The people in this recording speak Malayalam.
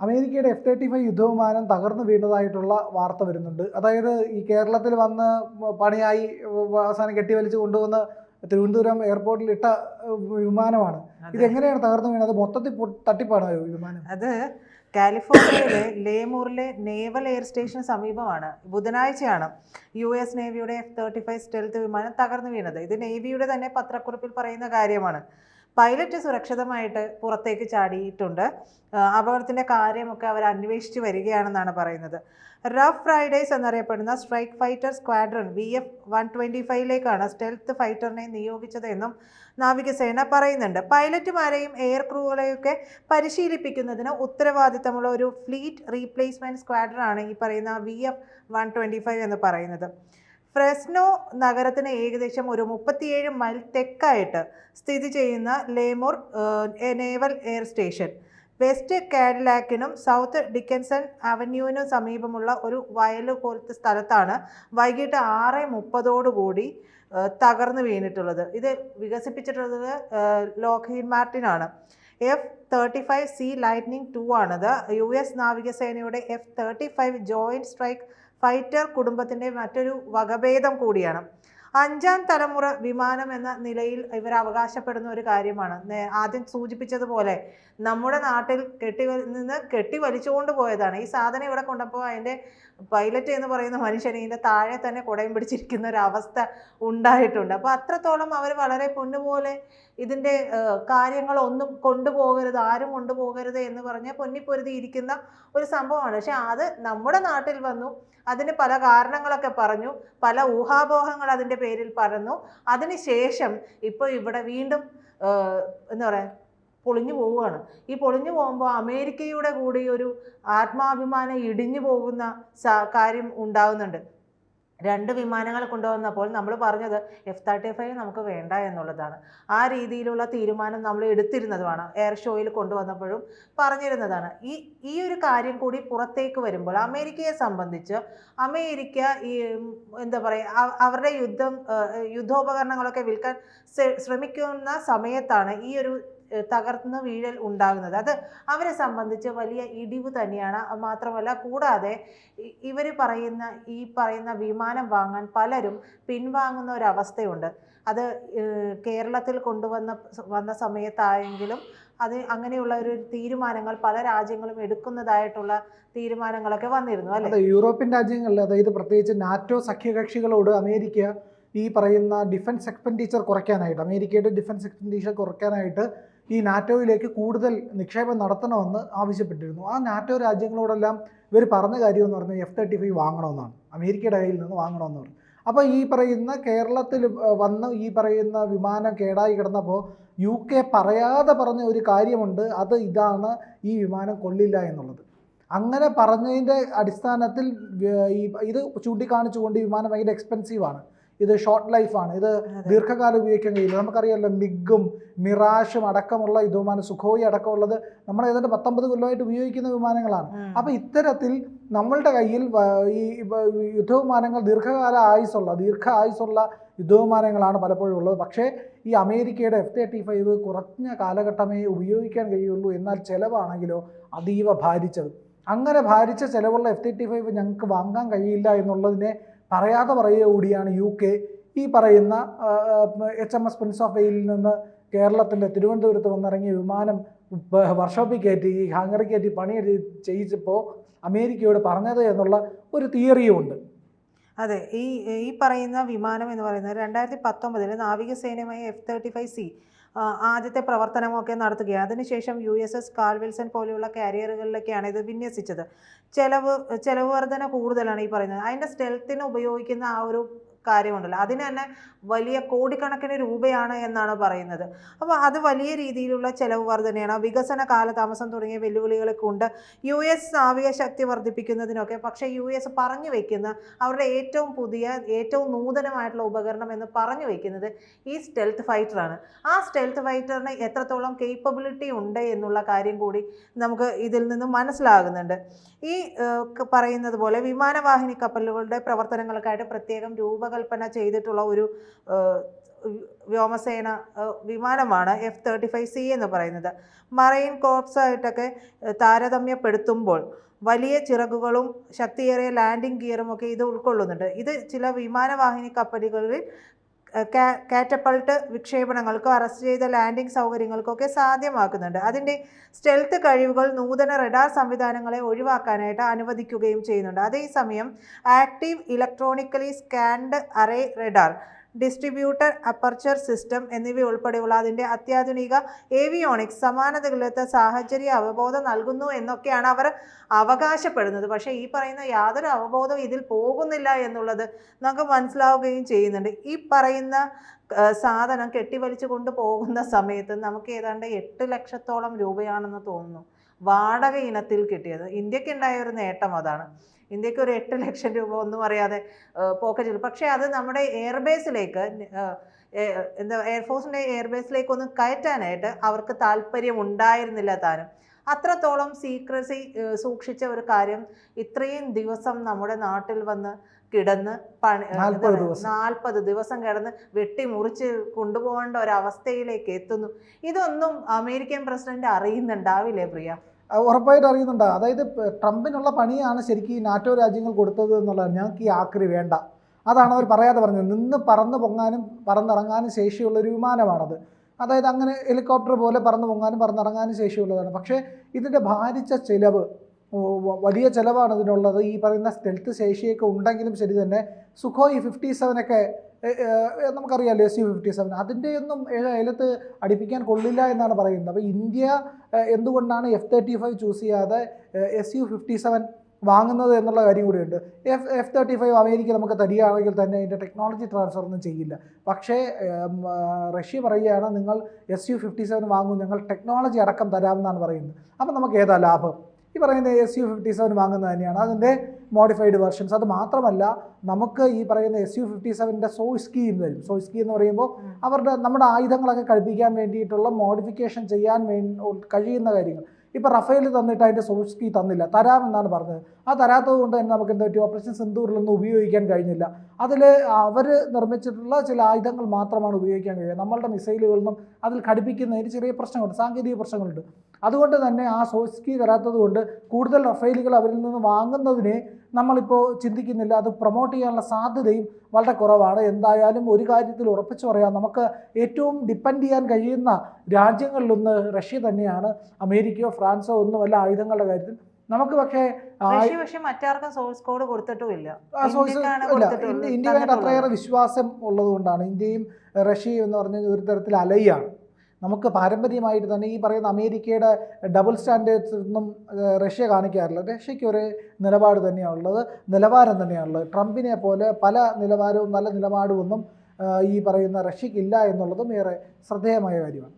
അമേരിക്കയുടെ F-35 യുദ്ധവിമാനം തകർന്നു വീണതായിട്ടുള്ള വാർത്ത വരുന്നുണ്ട്. അതായത് ഈ കേരളത്തിൽ വന്ന് പണിയായി അവസാനം കെട്ടിവലിച്ച് കൊണ്ടുവന്ന് തിരുവനന്തപുരം എയർപോർട്ടിൽ ഇട്ട വിമാനമാണ്. ഇതെങ്ങനെയാണ് തകർന്നു വീണത്? മൊത്തത്തിൽ തട്ടിപ്പാണ് വിമാനം. അത് കാലിഫോർണിയയിലെ ലേമൂറിലെ നേവൽ എയർ സ്റ്റേഷന് സമീപമാണ്. ബുധനാഴ്ചയാണ് US നേവിയുടെ F-35 സ്റ്റെൽത്ത് വിമാനം തകർന്നു വീണത്. ഇത് നേവിയുടെ തന്നെ പത്രക്കുറിപ്പിൽ പറയുന്ന കാര്യമാണ്. പൈലറ്റ് സുരക്ഷിതമായിട്ട് പുറത്തേക്ക് ചാടിയിട്ടുണ്ട്. അപകടത്തിൻ്റെ കാര്യമൊക്കെ അവർ അന്വേഷിച്ച് വരികയാണെന്നാണ് പറയുന്നത്. റഫ് ഫ്രൈഡേസ് എന്നറിയപ്പെടുന്ന സ്ട്രൈക്ക് ഫൈറ്റർ സ്ക്വാഡ്രൺ VF-125ലേക്കാണ് സ്റ്റെൽത്ത് ഫൈറ്ററിനെ നിയോഗിച്ചതെന്നും നാവികസേന പറയുന്നുണ്ട്. പൈലറ്റുമാരെയും എയർ ക്രൂകളെയൊക്കെ പരിശീലിപ്പിക്കുന്നതിന് ഉത്തരവാദിത്തമുള്ള ഒരു ഫ്ലീറ്റ് റീപ്ലേസ്മെൻറ്റ് സ്ക്വാഡ്രനാണ് ഈ പറയുന്ന VF-125 എന്ന് പറയുന്നത്. ഫ്രെസ്നോ നഗരത്തിന് ഏകദേശം ഒരു 37 മൈൽ തെക്കായിട്ട് സ്ഥിതി ചെയ്യുന്ന Lemoore Naval Air Station West കാഡിലാക്കിനും സൗത്ത് ഡിക്കൻസൺ അവന്യൂവിനും സമീപമുള്ള ഒരു വയൽ പോലത്തെ സ്ഥലത്താണ് വൈകിട്ട് 6:30 തകർന്നു വീണിട്ടുള്ളത്. ഇത് വികസിപ്പിച്ചിട്ടുള്ളത് ലോക്ഹീഡ് മാർട്ടിനാണ്. F-35C ലൈറ്റ്നിങ് 2 ആണത്. US നാവികസേനയുടെ F-35 ജോയിൻറ്റ് സ്ട്രൈക്ക് ഫൈറ്റർ കുടുംബത്തിൻ്റെ മറ്റൊരു വകഭേദം കൂടിയാണ്. 5ാം തലമുറ വിമാനം എന്ന നിലയിൽ ഇവർ അവകാശപ്പെടുന്ന ഒരു കാര്യമാണ്. ആദ്യം സൂചിപ്പിച്ചതുപോലെ നമ്മുടെ നാട്ടിൽ കെട്ടി വലിച്ചുകൊണ്ട് പോയതാണ്. ഈ സാധനം ഇവിടെ കൊണ്ടപ്പോൾ അതിൻ്റെ പൈലറ്റ് എന്ന് പറയുന്ന മനുഷ്യന് ഇതിൻ്റെ താഴെ തന്നെ കുടയും പിടിച്ചിരിക്കുന്ന ഒരു അവസ്ഥ ഉണ്ടായിട്ടുണ്ട്. അപ്പോൾ അത്രത്തോളം അവർ വളരെ പൊന്നുപോലെ ഇതിൻ്റെ കാര്യങ്ങളൊന്നും കൊണ്ടുപോകരുത്, ആരും കൊണ്ടുപോകരുത് എന്ന് പറഞ്ഞ് പൊന്നിപ്പൊരുതി ഇരിക്കുന്ന ഒരു സംഭവമാണ്. പക്ഷെ അത് നമ്മുടെ നാട്ടിൽ വന്നു, അതിന് പല കാരണങ്ങളൊക്കെ പറഞ്ഞു, പല ഊഹാപോഹങ്ങൾ അതിൻ്റെ പേരിൽ പറഞ്ഞു. അതിനുശേഷം ഇപ്പോൾ ഇവിടെ വീണ്ടും എന്താ പറയുക പൊളിഞ്ഞു പോവുകയാണ്. ഈ പൊളിഞ്ഞു പോകുമ്പോൾ അമേരിക്കയുടെ കൂടി ഒരു ആത്മാഭിമാനം ഇടിഞ്ഞു പോകുന്ന കാര്യം ഉണ്ടാകുന്നുണ്ട്. 2 വിമാനങ്ങൾ കൊണ്ടുവന്നപ്പോൾ നമ്മൾ പറഞ്ഞത് F-35 നമുക്ക് വേണ്ട എന്നുള്ളതാണ്. ആ രീതിയിലുള്ള തീരുമാനം നമ്മൾ എടുത്തിരുന്നതുമാണ്. എയർ ഷോയിൽ കൊണ്ടുവന്നപ്പോഴും പറഞ്ഞിരുന്നതാണ്. ഈ ഒരു കാര്യം കൂടി പുറത്തേക്ക് വരുമ്പോൾ അമേരിക്കയെ സംബന്ധിച്ച് അമേരിക്ക ഈ എന്താ പറയുക അവരുടെ യുദ്ധോപകരണങ്ങളൊക്കെ വിൽക്കാൻ ശ്രമിക്കുന്ന സമയത്താണ് ഈ ഒരു തകർന്ന് വീഴൽ ഉണ്ടാകുന്നത്. അത് അവരെ സംബന്ധിച്ച് വലിയ ഇടിവ് തന്നെയാണ്. മാത്രമല്ല കൂടാതെ ഇവർ പറയുന്ന വിമാനം വാങ്ങാൻ പലരും പിൻവാങ്ങുന്ന ഒരവസ്ഥയുണ്ട്. അത് കേരളത്തിൽ വന്ന സമയത്തായെങ്കിലും അത് അങ്ങനെയുള്ള ഒരു തീരുമാനങ്ങൾ പല രാജ്യങ്ങളും എടുക്കുന്നതായിട്ടുള്ള തീരുമാനങ്ങളൊക്കെ വന്നിരുന്നു അല്ലേ? യൂറോപ്യൻ രാജ്യങ്ങളിൽ, അതായത് പ്രത്യേകിച്ച് നാറ്റോ സഖ്യകക്ഷികളോട് അമേരിക്ക ഈ പറയുന്ന ഡിഫൻസ് എക്സ്പെൻഡിച്ചർ കുറയ്ക്കാനായിട്ട്, അമേരിക്കയുടെ ഡിഫൻസ് എക്സ്പെൻഡിച്ചർ കുറയ്ക്കാനായിട്ട് ഈ നാറ്റോയിലേക്ക് കൂടുതൽ നിക്ഷേപം നടത്തണമെന്ന് ആവശ്യപ്പെട്ടിരുന്നു. ആ നാറ്റോ രാജ്യങ്ങളോടെല്ലാം ഇവർ പറഞ്ഞ കാര്യം എന്ന് പറഞ്ഞാൽ F-35 വാങ്ങണമെന്നാണ്, അമേരിക്കയുടെ കയ്യിൽ നിന്ന് വാങ്ങണമെന്ന് പറഞ്ഞു. അപ്പോൾ ഈ പറയുന്ന കേരളത്തിൽ വന്ന് ഈ പറയുന്ന വിമാനം കേടായി കിടന്നപ്പോൾ UK പറയാതെ പറഞ്ഞ ഒരു കാര്യമുണ്ട്. അത് ഇതാണ്, ഈ വിമാനം കൊള്ളില്ല എന്നുള്ളത്. അങ്ങനെ പറഞ്ഞതിൻ്റെ അടിസ്ഥാനത്തിൽ ഇത് ചൂണ്ടിക്കാണിച്ചുകൊണ്ട് ഈ വിമാനം ഭയങ്കര എക്സ്പെൻസീവാണ്, ഇത് ഷോർട്ട് ലൈഫാണ്, ഇത് ദീർഘകാലം ഉപയോഗിക്കാൻ കഴിയില്ല. നമുക്കറിയാമല്ലോ മിഗും മിറാഷും അടക്കമുള്ള യുദ്ധവിമാനം, സുഖോയി അടക്കമുള്ളത് നമ്മൾ ഏതാണ്ട് 19 കൊല്ലമായിട്ട് ഉപയോഗിക്കുന്ന വിമാനങ്ങളാണ്. അപ്പോൾ ഇത്തരത്തിൽ നമ്മളുടെ കയ്യിൽ ഈ യുദ്ധവിമാനങ്ങൾ ദീർഘ ആയുസുള്ള യുദ്ധവിമാനങ്ങളാണ് പലപ്പോഴും ഉള്ളത്. പക്ഷേ ഈ അമേരിക്കയുടെ F-35 കുറഞ്ഞ കാലഘട്ടമേ ഉപയോഗിക്കാൻ കഴിയുള്ളൂ. എന്നാൽ ചിലവാണെങ്കിലോ അതീവ ഭാരിച്ചത്. അങ്ങനെ ഭാരിച്ച ചിലവുള്ള F-35 ഞങ്ങൾക്ക് വാങ്ങാൻ കഴിയില്ല എന്നുള്ളതിനെ പറയാതെ പറയുക കൂടിയാണ് UK ഈ പറയുന്ന HMS പ്രിൻസ് ഓഫ് വെയിലിൽ നിന്ന് കേരളത്തിൻ്റെ തിരുവനന്തപുരത്ത് വന്നിറങ്ങിയ വിമാനം വർക്ക്ഷോപ്പിൽ കയറ്റി ഹാങ്ങറി കയറ്റി പണി ചെയ്യിച്ചപ്പോൾ അമേരിക്കയോട് പറഞ്ഞത് എന്നുള്ള ഒരു തിയറിയുമുണ്ട്. അതെ, ഈ പറയുന്ന വിമാനം എന്ന് പറയുന്നത് 2019 നാവികസേനയുമായി F-35C ആദ്യത്തെ പ്രവർത്തനമൊക്കെ നടത്തുകയാണ്. അതിനുശേഷം USS കാൾ വിൽസൺ പോലെയുള്ള കാരിയറുകളിലൊക്കെയാണ് ഇത് വിന്യസിച്ചത്. ചെലവ് വർധന കൂടുതലാണ് ഈ പറയുന്നത്. അതിൻ്റെ സ്റ്റെൽത്തിന് ഉപയോഗിക്കുന്ന ആ ഒരു കാര്യമുണ്ടല്ലോ, അതിന് തന്നെ വലിയ കോടിക്കണക്കിന് രൂപയാണ് എന്നാണ് പറയുന്നത്. അപ്പോൾ അത് വലിയ രീതിയിലുള്ള ചെലവ് വർധനയാണ്. വികസന കാലതാമസം തുടങ്ങിയ വെല്ലുവിളികളൊക്കെ ഉണ്ട് US നാവിക ശക്തി വർദ്ധിപ്പിക്കുന്നതിനൊക്കെ. പക്ഷേ US പറഞ്ഞു വയ്ക്കുന്ന അവരുടെ ഏറ്റവും പുതിയ ഏറ്റവും നൂതനമായിട്ടുള്ള ഉപകരണം എന്ന് പറഞ്ഞു വയ്ക്കുന്നത് ഈ സ്റ്റെൽത്ത് ഫൈറ്ററാണ്. ആ സ്റ്റെൽത്ത് ഫൈറ്ററിന് എത്രത്തോളം കേപ്പബിലിറ്റി ഉണ്ട് എന്നുള്ള കാര്യം കൂടി നമുക്ക് ഇതിൽ നിന്ന് മനസ്സിലാകുന്നുണ്ട്. ഈ പറയുന്നത് പോലെ വിമാനവാഹിനി കപ്പലുകളുടെ പ്രവർത്തനങ്ങൾക്കായിട്ട് പ്രത്യേകം രൂപകൽപ്പന ചെയ്തിട്ടുള്ള വ്യോമസേന വിമാനമാണ് F-35C എന്ന് പറയുന്നത്. മറൈൻ കോർപ്സായിട്ടൊക്കെ താരതമ്യപ്പെടുത്തുമ്പോൾ വലിയ ചിറകുകളും ശക്തിയേറിയ ലാൻഡിംഗ് ഗിയറും ഒക്കെ ഇത് ഉൾക്കൊള്ളുന്നുണ്ട്. ഇത് ചില വിമാനവാഹിനി കപ്പലുകളിൽ കാറ്റപ്പൾട്ട് വിക്ഷേപണങ്ങൾക്കോ അറസ്റ്റ് ചെയ്ത ലാൻഡിംഗ് സൗകര്യങ്ങൾക്കൊക്കെ സാധ്യമാക്കുന്നുണ്ട്. അതിൻ്റെ സ്റ്റെൽത്ത് കഴിവുകൾ നൂതന റഡാർ സംവിധാനങ്ങളെ ഒഴിവാക്കാനായിട്ട് അനുവദിക്കുകയും ചെയ്യുന്നുണ്ട്. അതേസമയം active electronically scanned array radar, distributor aperture system എന്നിവ ഉൾപ്പെടെയുള്ള അതിൻ്റെ അത്യാധുനിക ഏവിയോണിക്സ് സമാനതകളില്ലാത്ത സാഹചര്യ അവബോധം നൽകുന്നു എന്നൊക്കെയാണ് അവർ അവകാശപ്പെടുന്നത്. പക്ഷേ ഈ പറയുന്ന യാതൊരു അവബോധവും ഇതിൽ പോകുന്നില്ല എന്നുള്ളത് നമുക്ക് മനസ്സിലാവുകയും ചെയ്യുന്നുണ്ട്. ഈ പറയുന്ന സാധനം കെട്ടിവലിച്ചു കൊണ്ടുപോകുന്ന സമയത്ത് നമുക്ക് ഏതാണ്ട് 8 ലക്ഷത്തോളം രൂപയാണെന്ന് തോന്നുന്നു വാടക ഇനത്തിൽ കിട്ടിയത്. ഇന്ത്യക്ക് ഉണ്ടായ ഒരു നേട്ടം അതാണ്. ഇന്ത്യക്ക് ഒരു 8 ലക്ഷം രൂപ ഒന്നും അറിയാതെ പോക്കറ്റിൽ, പക്ഷേ അത് നമ്മുടെ എയർബേസിലേക്ക് എയർഫോഴ്സിൻ്റെ എയർബേസിലേക്ക് ഒന്ന് കയറ്റാനായിട്ട് അവർക്ക് താല്പര്യം ഉണ്ടായിരുന്നില്ല താനും. അത്രത്തോളം സീക്രസി സൂക്ഷിച്ച ഒരു കാര്യം ഇത്രയും ദിവസം നമ്മുടെ നാട്ടിൽ വന്ന് കിടന്ന് 40 ദിവസം കിടന്ന് വെട്ടിമുറിച്ച് കൊണ്ടുപോകേണ്ട ഒരവസ്ഥയിലേക്ക് എത്തുന്നു. ഇതൊന്നും അമേരിക്കൻ പ്രസിഡന്റ് അറിയുന്നുണ്ടാവില്ലേ പ്രിയ? ഉറപ്പായിട്ട് അറിയുന്നുണ്ട്. അതായത് ട്രംപിനുള്ള പണിയാണ് ശരിക്കും ഈ നാറ്റോ രാജ്യങ്ങൾ കൊടുത്തത് എന്നുള്ളതാണ്. ഞങ്ങൾക്ക് ഈ ആക്രി വേണ്ട, അതാണ് അവർ പറയാതെ പറഞ്ഞത്. നിന്ന് പറന്ന് പൊങ്ങാനും പറന്നിറങ്ങാനും ശേഷിയുള്ളൊരു വിമാനമാണത്. അതായത് അങ്ങനെ ഹെലികോപ്റ്റർ പോലെ പറന്ന് പൊങ്ങാനും പറന്നിറങ്ങാനും ശേഷിയുള്ളതാണ്. പക്ഷേ ഇതിൻ്റെ ഭാരിച്ച ചിലവ്, വലിയ ചിലവാണ് ഇതിനുള്ളത്. ഈ പറയുന്ന സ്റ്റെൽത്ത് ശേഷിയൊക്കെ ഉണ്ടെങ്കിലും ശരി തന്നെ സുഖോയ് 57 ഒക്കെ നമുക്കറിയാമല്ലോ, Su-57 അതിൻ്റെയൊന്നും ഏലത്ത് അടുപ്പിക്കാൻ കൊള്ളില്ല എന്നാണ് പറയുന്നത്. അപ്പോൾ ഇന്ത്യ എന്തുകൊണ്ടാണ് F-35 ചൂസ് ചെയ്യാതെ Su-57 വാങ്ങുന്നത് എന്നുള്ള കാര്യം കൂടിയുണ്ട്. F-35 അമേരിക്ക നമുക്ക് തരികയാണെങ്കിൽ തന്നെ അതിൻ്റെ ടെക്നോളജി ട്രാൻസ്ഫർ ഒന്നും ചെയ്യില്ല. പക്ഷേ റഷ്യ പറയുകയാണ് നിങ്ങൾ Su-57 വാങ്ങും, ഞങ്ങൾ ടെക്നോളജി അടക്കം തരാമെന്നാണ് പറയുന്നത്. അപ്പോൾ നമുക്ക് ഏതാ ലാഭം? ഈ പറയുന്ന Su-57 വാങ്ങുന്നത് തന്നെയാണ്, അതിൻ്റെ മോഡിഫൈഡ് വെർഷൻസ്. അത് മാത്രമല്ല നമുക്ക് ഈ പറയുന്ന Su-57ൻ്റെ സോയ്സ്കി തരും. സോയ്സ്കി എന്ന് പറയുമ്പോൾ നമ്മുടെ ആയുധങ്ങളൊക്കെ കഴിപ്പിക്കാൻ വേണ്ടിയിട്ടുള്ള മോഡിഫിക്കേഷൻ ചെയ്യാൻ കഴിയുന്ന കാര്യങ്ങൾ. ഇപ്പോൾ റഫേൽ തന്നിട്ട് അതിൻ്റെ സോയ്സ്കി തന്നില്ല, തരാമെന്നാണ് പറഞ്ഞത്. ആ തരാത്തത് കൊണ്ട് തന്നെ നമുക്ക് എന്താ പറ്റും, ഓപ്പറേഷൻ സിന്ദൂറിലൊന്നും ഉപയോഗിക്കാൻ കഴിഞ്ഞില്ല. അതിൽ അവർ നിർമ്മിച്ചിട്ടുള്ള ചില ആയുധങ്ങൾ മാത്രമാണ് ഉപയോഗിക്കാൻ കഴിയുക. നമ്മളുടെ മിസൈലുകളൊന്നും അതിൽ ഘടിപ്പിക്കുന്നതിന് ചെറിയ പ്രശ്നങ്ങളുണ്ട്, സാങ്കേതിക പ്രശ്നങ്ങളുണ്ട്. അതുകൊണ്ട് തന്നെ ആ സോയ്സ്കി തരാത്തത് കൊണ്ട് കൂടുതൽ റഫേലുകൾ അവരിൽ നിന്ന് വാങ്ങുന്നതിനെ നമ്മളിപ്പോൾ ചിന്തിക്കുന്നില്ല. അത് പ്രൊമോട്ട് ചെയ്യാനുള്ള സാധ്യതയും വളരെ കുറവാണ്. എന്തായാലും ഒരു കാര്യത്തിൽ ഉറപ്പിച്ചു പറയാം, നമുക്ക് ഏറ്റവും ഡിപ്പെൻഡ് ചെയ്യാൻ കഴിയുന്ന രാജ്യങ്ങളിലൊന്ന് റഷ്യ തന്നെയാണ്. അമേരിക്കയോ ഫ്രാൻസോ ഒന്നുമല്ല ആയുധങ്ങളുടെ കാര്യത്തിൽ. നമുക്ക് പക്ഷേ മറ്റാർക്കും സോഴ്സ് കോഡ് കൊടുത്തിട്ടുമില്ല. ഇന്ത്യയായിട്ട് അത്രയേറെ വിശ്വാസം ഉള്ളതുകൊണ്ടാണ്. ഇന്ത്യയും റഷ്യയും എന്ന് പറഞ്ഞാൽ ഒരു തരത്തിൽ അലൈയാണ്. നമുക്ക് പാരമ്പര്യമായിട്ട് തന്നെ ഈ പറയുന്ന അമേരിക്കയുടെ ഡബിൾ സ്റ്റാൻഡേർഡ്സ് ഒന്നും റഷ്യ കാണിക്കാറില്ല. റഷ്യയ്ക്ക് ഒരു നിലപാട് തന്നെയാണുള്ളത്, നിലവാരം തന്നെയാണുള്ളത്. ട്രംപിനെ പോലെ പല നിലവാരവും നല്ല നിലപാടും ഒന്നും ഈ പറയുന്ന റഷ്യയ്ക്കില്ല എന്നുള്ളതും ഏറെ ശ്രദ്ധേയമായ കാര്യമാണ്.